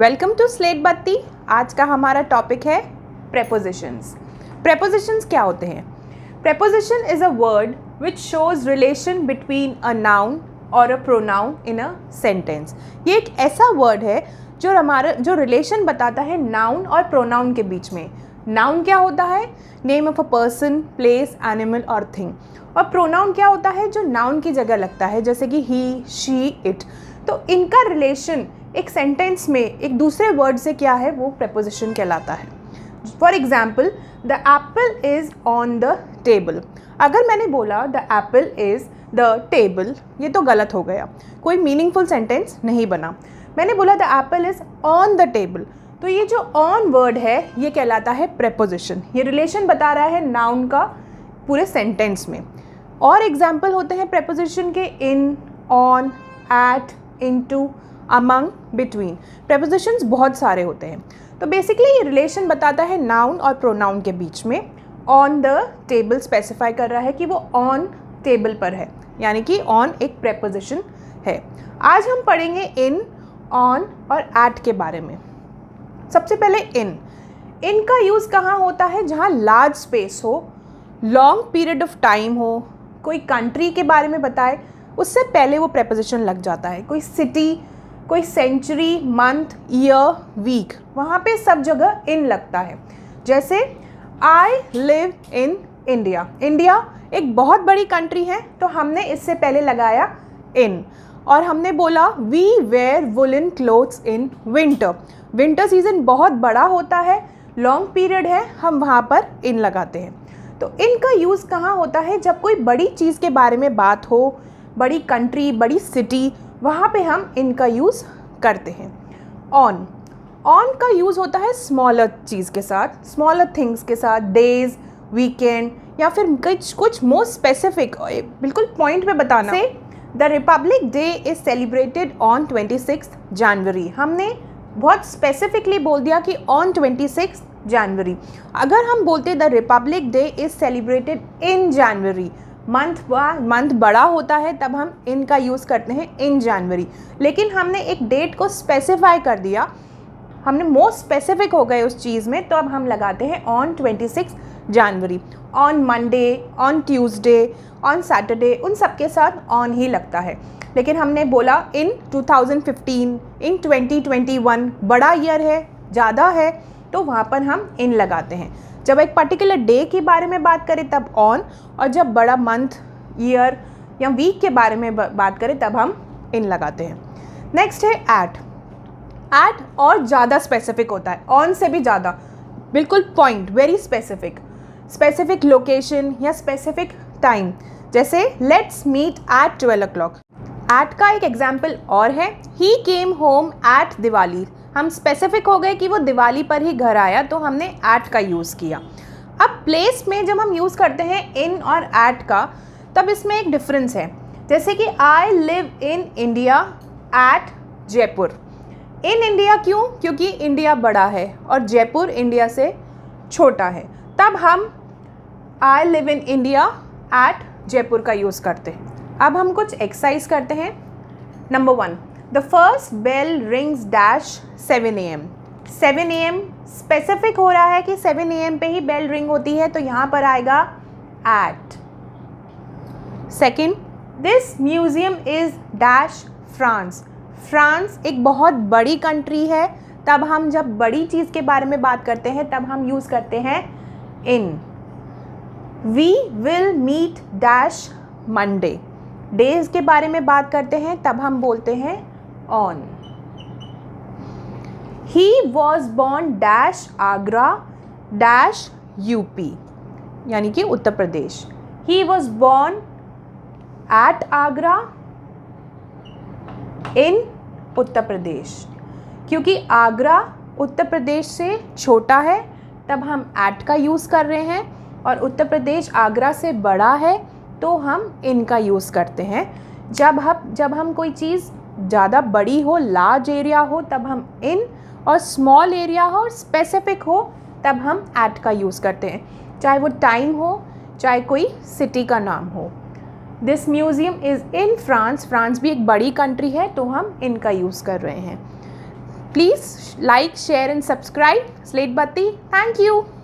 Welcome to slate बत्ती। आज का हमारा टॉपिक है प्रेपोजिशंस। प्रेपोजिशंस क्या होते हैं? Preposition is a word which shows relation between a noun और a pronoun in a sentence. ये एक ऐसा वर्ड है जो रिलेशन बताता है नाउन और प्रोनाउन के बीच में। नाउन क्या होता है? Name of a person, place, animal और थिंग। और प्रोनाउन क्या होता है? जो नाउन की जगह लगता है, जैसे कि ही, शी, इट। तो इनका रिलेशन एक सेंटेंस में एक दूसरे वर्ड से क्या है, वो प्रेपोजिशन कहलाता है। For example, the Apple is on the table. अगर मैंने बोला the Apple is the table, ये तो गलत हो गया, कोई मीनिंगफुल सेंटेंस नहीं बना। मैंने बोला the Apple is on the table, तो ये जो ऑन वर्ड है ये कहलाता है प्रेपोजिशन। ये रिलेशन बता रहा है नाउन का पूरे सेंटेंस में। और एग्जाम्पल होते हैं प्रेपोजिशन के in, on, at, into, among, between. Prepositions बहुत सारे होते हैं। तो बेसिकली ये रिलेशन बताता है नाउन और प्रोनाउन के बीच में। ऑन द टेबल स्पेसिफाई कर रहा है कि वो ऑन टेबल पर है, यानी कि ऑन एक प्रेपोजिशन है। आज हम पढ़ेंगे इन, ऑन और एट के बारे में। सबसे पहले इन का यूज़ कहाँ होता है? जहाँ लार्ज स्पेस हो, लॉन्ग पीरियड ऑफ टाइम हो, कोई कंट्री के बारे में बताए, उससे पहले वो प्रेपोजिशन लग जाता है। कोई सिटी, कोई सेंचुरी, मंथ, ईयर, वीक, वहाँ पे सब जगह इन लगता है। जैसे I live in India. India एक बहुत बड़ी कंट्री है, तो हमने इससे पहले लगाया इन। और हमने बोला we wear woollen clothes in winter. Winter season बहुत बड़ा होता है, लॉन्ग पीरियड है, हम वहाँ पर इन लगाते हैं। तो इनका यूज़ कहाँ होता है? जब कोई बड़ी चीज़ के बारे में बात हो, बड़ी कंट्री, बड़ी सिटी, वहाँ पे हम इनका यूज़ करते हैं। ऑन का यूज़ होता है स्मॉलर चीज़ के साथ, स्मॉलर थिंग्स के साथ, डेज, वीकेंड, या फिर कुछ मोर स्पेसिफिक, बिल्कुल पॉइंट पे बताना। से the Republic day is celebrated on 26 जनवरी। हमने बहुत स्पेसिफिकली बोल दिया कि ऑन 26 जनवरी। अगर हम बोलते the Republic day is celebrated in January, month बड़ा होता है, तब हम इन का यूज़ करते हैं इन जनवरी। लेकिन हमने एक डेट को स्पेसिफाई कर दिया, हमने मोस्ट स्पेसिफिक हो गए उस चीज़ में, तो अब हम लगाते हैं on 26 January. On Monday, on Tuesday, on Saturday, उन सब के साथ ऑन ही लगता है। लेकिन हमने बोला इन 2015, इन 2021, बड़ा ईयर है, ज़्यादा है, तो वहाँ पर हम इन लगाते हैं। जब एक पर्टिकुलर डे के बारे में बात करें तब ऑन, और जब बड़ा मंथ, ईयर या वीक के बारे में बात करें तब हम इन लगाते हैं। नेक्स्ट है एट और ज़्यादा स्पेसिफिक होता है, ऑन से भी ज़्यादा, बिल्कुल पॉइंट, वेरी स्पेसिफिक लोकेशन या स्पेसिफिक टाइम। जैसे let's meet at 12 o'clock। At का एक एग्जाम्पल और है, he came home at Diwali. हम स्पेसिफिक हो गए कि वो दिवाली पर ही घर आया, तो हमने एट का यूज़ किया। अब प्लेस में जब हम यूज़ करते हैं इन और एट का, तब इसमें एक डिफरेंस है। जैसे कि I live in India at Jaipur. In India क्यों? क्योंकि इंडिया बड़ा है और जयपुर इंडिया से छोटा है, तब हम I live in India at Jaipur का यूज़ करते हैं। अब हम कुछ एक्सरसाइज करते हैं। Number 1, the first bell rings dash 7 AM। 7 AM specific हो रहा है कि 7 AM पे ही बेल रिंग होती है, तो यहाँ पर आएगा at. Second, this museum is dash France. France एक बहुत बड़ी कंट्री है, तब हम जब बड़ी चीज़ के बारे में बात करते हैं तब हम यूज़ करते हैं in. We will meet dash Monday. Days के बारे में बात करते हैं तब हम बोलते हैं on. He was born dash Agra dash UP, यानी कि Uttar Pradesh. He was born at Agra in Uttar Pradesh. क्योंकि आगरा उत्तर प्रदेश से छोटा है, तब हम एट का यूज़ कर रहे हैं, और उत्तर प्रदेश आगरा से बड़ा है, तो हम इन का यूज़ करते हैं। जब हम कोई चीज़ ज़्यादा बड़ी हो, लार्ज एरिया हो, तब हम इन, और स्मॉल एरिया हो, स्पेसिफिक हो, तब हम एट का यूज़ करते हैं। चाहे वो टाइम हो, चाहे कोई सिटी का नाम हो। This museum is in France. France भी एक बड़ी कंट्री है, तो हम इनका यूज़ कर रहे हैं। Please like, share and subscribe Slate Batti. Thank you.